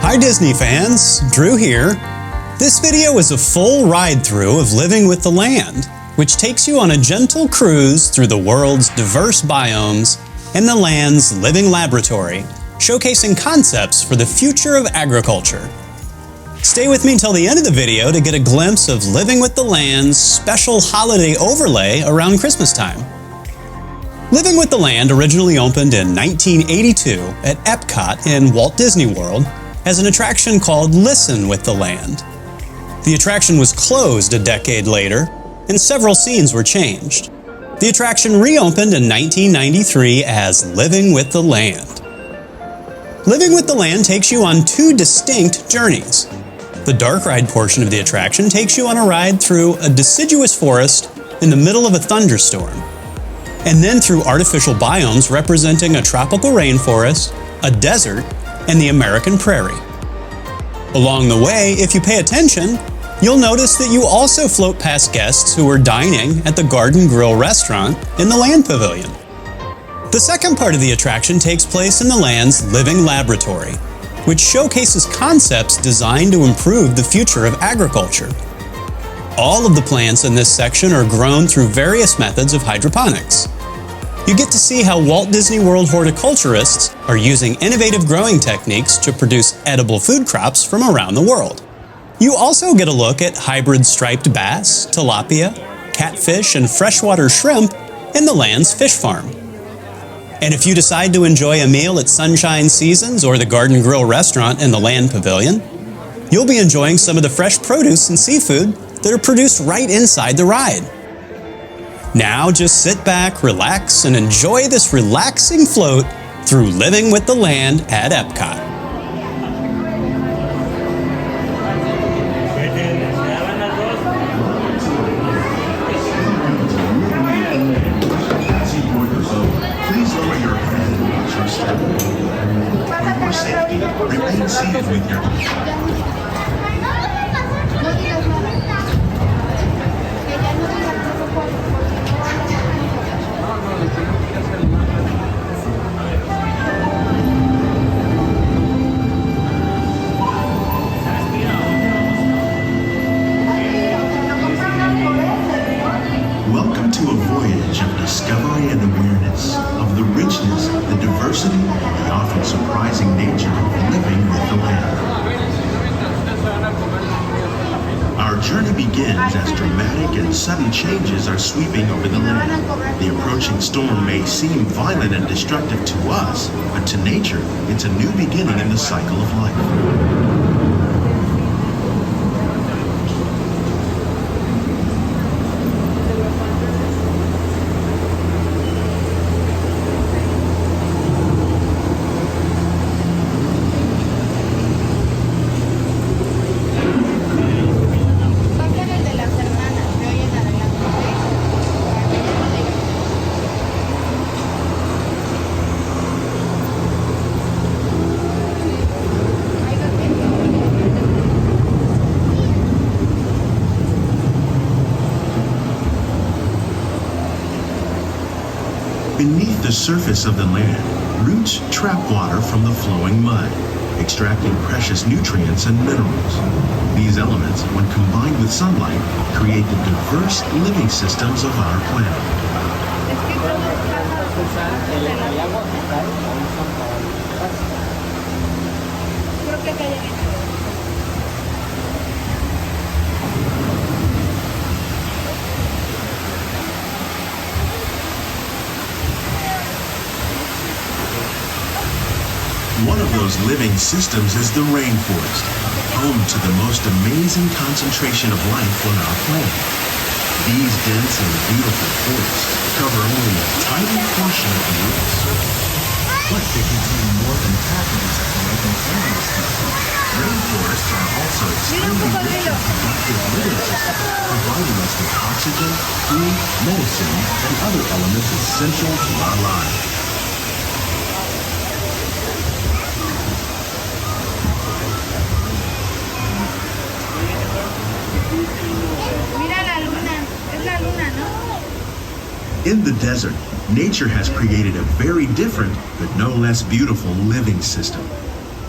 Hi Disney fans, Drew here. This video is a full ride-through of Living with the Land, which takes you on a gentle cruise through the world's diverse biomes and the land's living laboratory, showcasing concepts for the future of agriculture. Stay with me till the end of the video to get a glimpse of Living with the Land's special holiday overlay around Christmas time. Living with the Land originally opened in 1982 at Epcot in Walt Disney World as an attraction called Listen with the Land. The attraction was closed a decade later, and several scenes were changed. The attraction reopened in 1993 as Living with the Land. Living with the Land takes you on two distinct journeys. The dark ride portion of the attraction takes you on a ride through a deciduous forest in the middle of a thunderstorm, and then through artificial biomes representing a tropical rainforest, a desert, and the American prairie. Along the way, if you pay attention, you'll notice that you also float past guests who are dining at the Garden Grill restaurant in the Land Pavilion. The second part of the attraction takes place in the land's living laboratory, which showcases concepts designed to improve the future of agriculture. All of the plants in this section are grown through various methods of hydroponics. You get to see how Walt Disney World horticulturists are using innovative growing techniques to produce edible food crops from around the world. You also get a look at hybrid striped bass, tilapia, catfish, and freshwater shrimp in the land's fish farm. And if you decide to enjoy a meal at Sunshine Seasons or the Garden Grill restaurant in the Land Pavilion, you'll be enjoying some of the fresh produce and seafood that are produced right inside the ride. Now just sit back, relax, and enjoy this relaxing float through Living with the Land at Epcot. Please lower your head and watch your step. For your safety, remain seated with your Welcome to a voyage of discovery and awareness of the richness, the diversity, and the often surprising nature of living with the land. Our journey begins as dramatic and sudden changes are sweeping over the land. The approaching storm may seem violent and destructive to us, but to nature, it's a new beginning in the cycle of life. Beneath the surface of the land, roots trap water from the flowing mud, extracting precious nutrients and minerals. These elements, when combined with sunlight, create the diverse living systems of our planet. One of those living systems is the rainforest, home to the most amazing concentration of life on our planet. These dense and beautiful forests cover only a tiny portion of the Earth surface, but they contain more than half of its plant and animal species. Rainforests are also extremely rich and productive living systems, providing us with oxygen, food, medicine, and other elements essential to our lives. In the desert, nature has created a very different, but no less beautiful living system.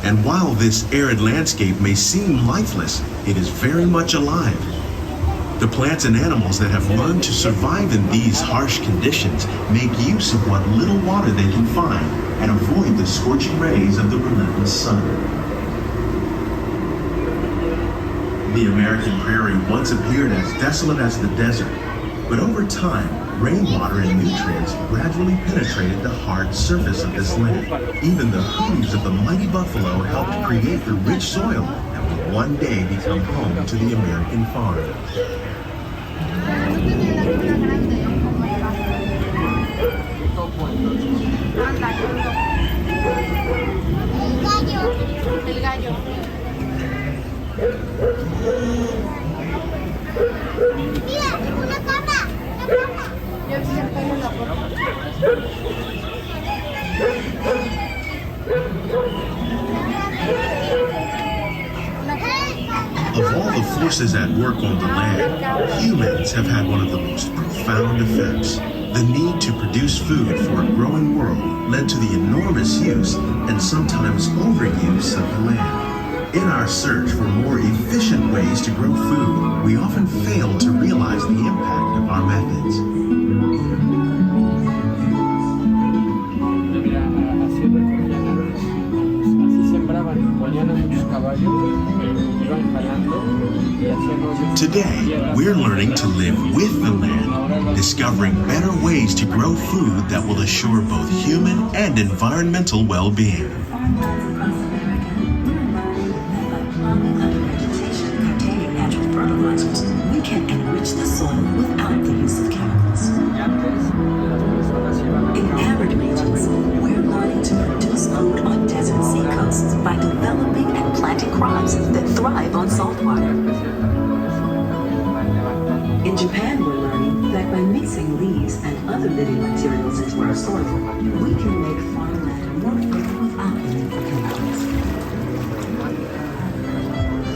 And while this arid landscape may seem lifeless, it is very much alive. The plants and animals that have learned to survive in these harsh conditions make use of what little water they can find and avoid the scorching rays of the relentless sun. The American prairie once appeared as desolate as the desert, but over time, rainwater and nutrients gradually penetrated the hard surface of this land. Even the hooves of the mighty buffalo helped create the rich soil that will one day become home to the American farm. Of all the forces at work on the land, humans have had one of the most profound effects. The need to produce food for a growing world led to the enormous use and sometimes overuse of the land. In our search for more efficient ways to grow food, we often fail to realize the impact of our methods. Today, we're learning to live with the land, discovering better ways to grow food that will assure both human and environmental well-being. Containing natural fertilizers, we can enrich the soil without the use of chemicals. In arid regions, we're learning to produce food on desert seacoasts by developing and planting crops that thrive on salt water. In Japan, we're learning that by mixing leaves and other living materials into our soil, we can make farmland more fertile without the need for chemicals.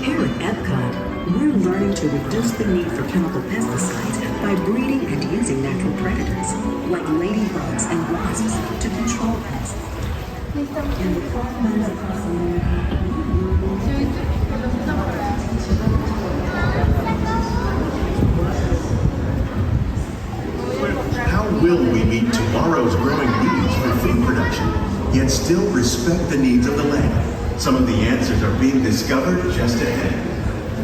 Here at Epcot, we're learning to reduce the need for chemical pesticides by breeding and using natural predators, like ladybugs and wasps, to control pests. In the farmlands across America, How will we meet tomorrow's growing needs for food production, yet still respect the needs of the land? Some of the answers are being discovered just ahead.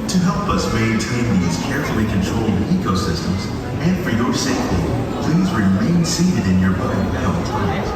To help us maintain these carefully controlled ecosystems, and for your safety, please remain seated in your boat at all times.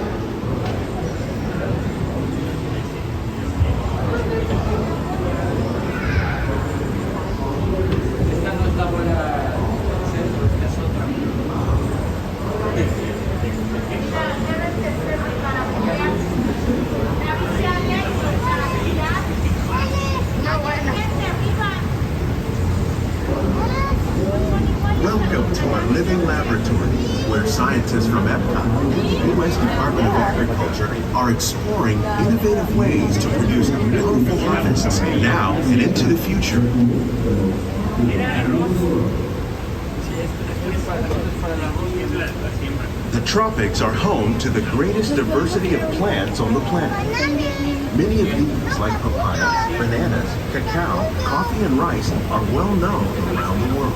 Welcome to our living laboratory, where scientists from Epcot and the U.S. Department of Agriculture are exploring innovative ways to produce bountiful harvests now and into the future. The tropics are home to the greatest diversity of plants on the planet. Many of these, like papayas, bananas, cacao, coffee, and rice, are well known around the world.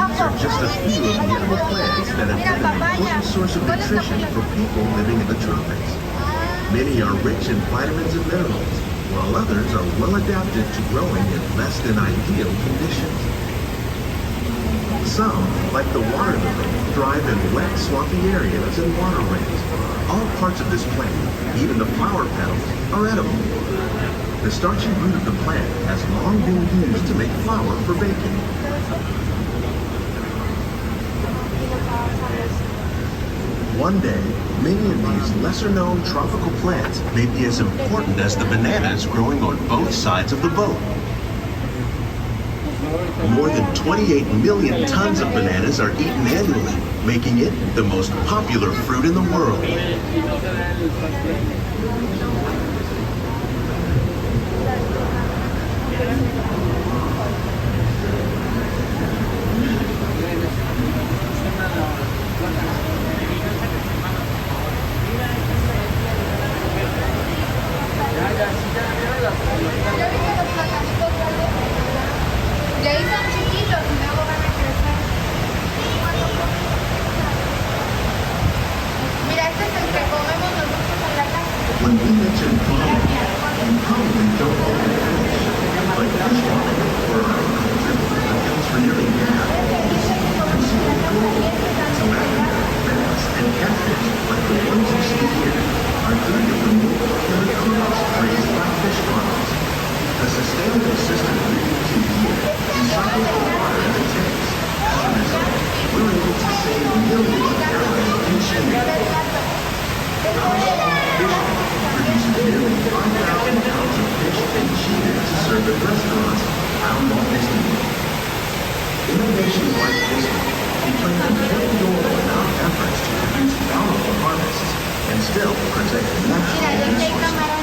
These are just a few of the edible plants that have been an important source of nutrition for people living in the tropics. Many are rich in vitamins and minerals, while others are well adapted to growing in less than ideal conditions. Some, like the water lily, thrive in wet, swampy areas and waterways. All parts of this plant, even the flower petals, are edible. The starchy root of the plant has long been used to make flour for baking. One day, many of these lesser-known tropical plants may be as important as the bananas growing on both sides of the boat. More than 28 million tons of bananas are eaten annually, making it the most popular fruit in the world. When we mention farming, you probably don't know the fish, but fish farming for our culture accounts for nearly half of the species consumed globally. Tilapia, bass, and catfish, like the ones you see here, are earned from multiple crops raised by fish farmers. The sustainable system we use here recycles the water in the tanks. As a result, we're able to save millions of gallons of each year. Our small fishing produces nearly 5,000 pounds of fish each year to serve at restaurants around Walt Disney World. Innovations like this one play an important role in our efforts to produce bountiful harvests and still protect natural resources.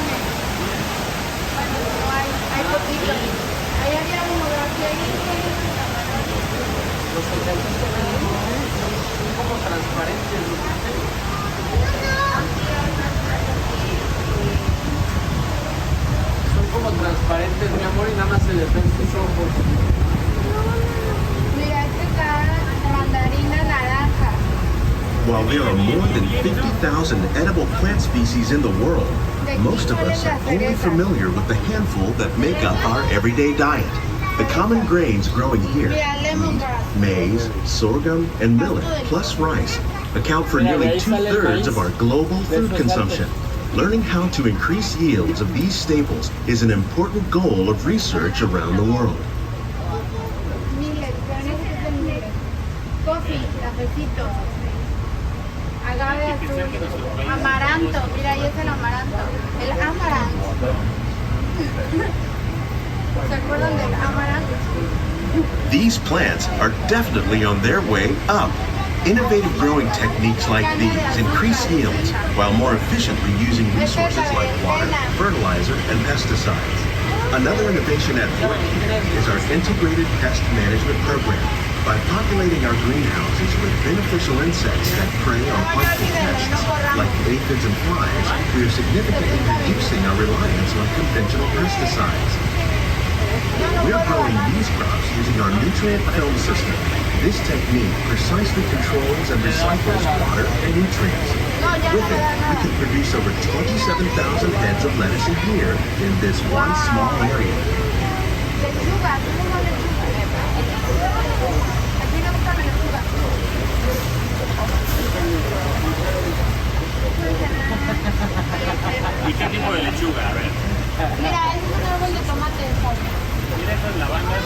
Son como transparentes, mi amor, y nada más se les ven sus ojos. Mira, este está mandarina naranja. While there are more than 50,000 edible plant species in the world, most of us are only familiar with the handful that make up our everyday diet. The common grains growing here, wheat, maize, sorghum, and millet, plus rice, account for nearly 2/3 of our global food consumption. Learning how to increase yields of these staples is an important goal of research around the world. Millet, pero este es el millet. Coffee, cafecito. Agave azul. Amaranto, mira, ahí es el amaranto. El amaranto. ¿Se acuerdan del amaranto? These plants are definitely on their way up. Innovative growing techniques like these increase yields while more efficiently using resources like water, fertilizer, and pesticides. Another innovation at work here is our integrated pest management program. By populating our greenhouses with beneficial insects that prey on harmful pests like aphids and flies, we are significantly reducing our reliance on conventional pesticides. We're growing these crops using our nutrient film system. This technique precisely controls and recycles water and nutrients. With it, we can produce over 27,000 heads of lettuce a year in this one small area. ¿Y qué tipo de lechuga? A ver. Mira, este es un árbol de tomate. Mira estas lavandas.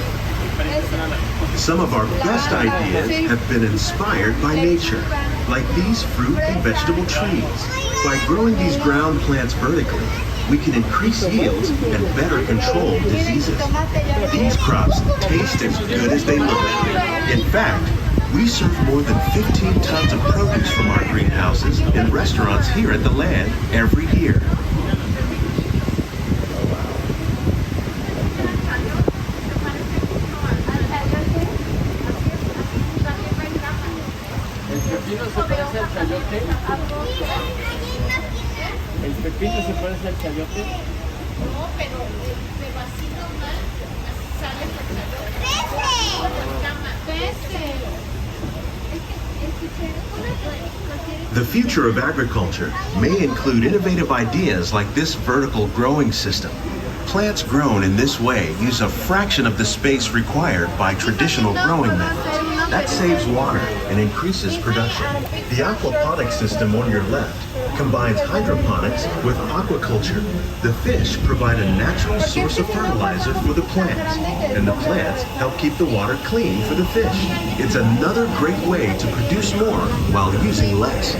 Some of our best ideas have been inspired by nature, like these fruit and vegetable trees. By growing these ground plants vertically, we can increase yields and better control diseases. These crops taste as good as they look. In fact, we serve more than 15 tons of produce from our greenhouses in restaurants here at the land every year. ¿El pepino se parece al chayote? No, pero así normal, sale por chayote. The future of agriculture may include innovative ideas like this vertical growing system. Plants grown in this way use a fraction of the space required by traditional growing methods. That saves water and increases production. The aquaponics system on your left combines hydroponics with aquaculture. The fish provide a natural source of fertilizer for the plants, and the plants help keep the water clean for the fish. It's another great way to produce more while using less.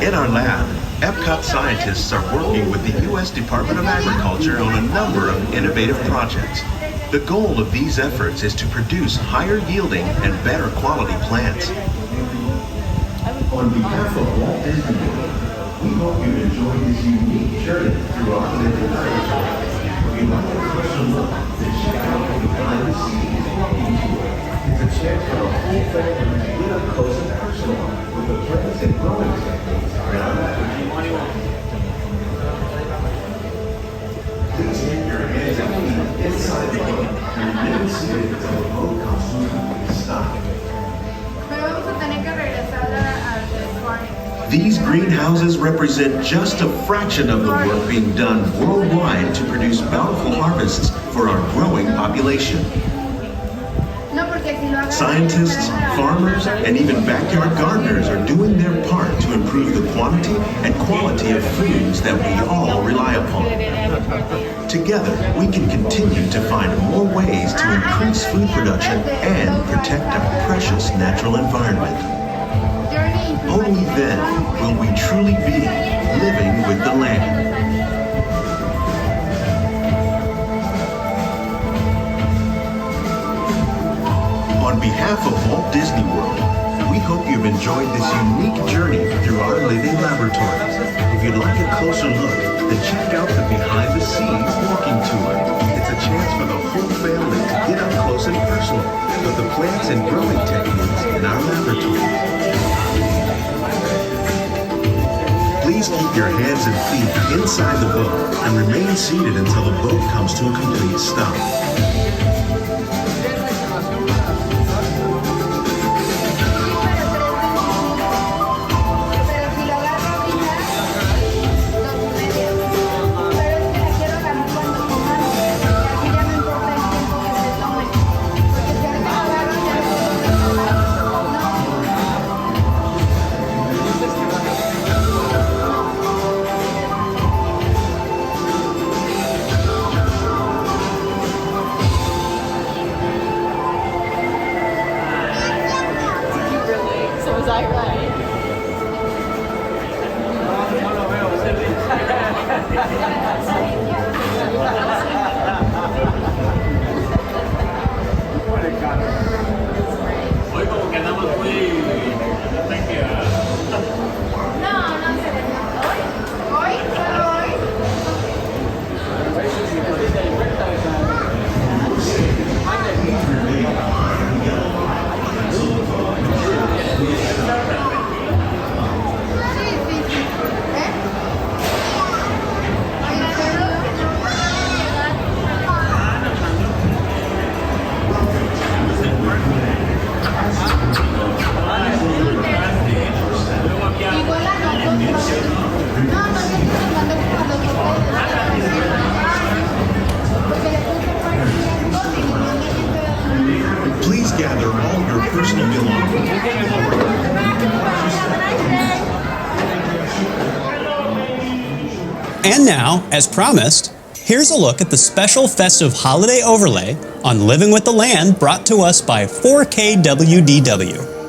In our lab, Epcot scientists are working with the U.S. Department of Agriculture on a number of innovative projects. The goal of these efforts is to produce higher yielding and better quality plants. On behalf of Walt Disney World, we hope you enjoy this unique journey through our living laboratory. We'd like to closer look at this shadow behind the scenes walking tour. It's a chance for a whole family to get up close and personal with the plants and growing techniques in our laboratory. Please take your hands and feet inside the boat and remain seated until the boat comes to a stop. Pero vamos a tener que regresar al vestuario. These greenhouses represent just a fraction of the work being done worldwide to produce bountiful harvests for our growing population. Scientists, farmers, and even backyard gardeners are doing their part to improve the quantity and quality of foods that we all rely upon. Together, we can continue to find more ways to increase food production and protect our precious natural environment. Only then will we truly be living with the land. On behalf of Walt Disney World, we hope you've enjoyed this unique journey through our living laboratory. If you'd like a closer look, then check out the behind the scenes walking tour. It's a chance for the whole family to get up close and personal with the plants and growing techniques in our laboratory. Please keep your hands and feet inside the boat and remain seated until the boat comes to a complete stop. Was I right? Hoy como que andamos muy No, no se le dio. ¿Hoy? ¿Solo hoy? Please gather all your personal belongings. And now, as promised, here's a look at the special festive holiday overlay on Living with the Land brought to us by 4KWDW.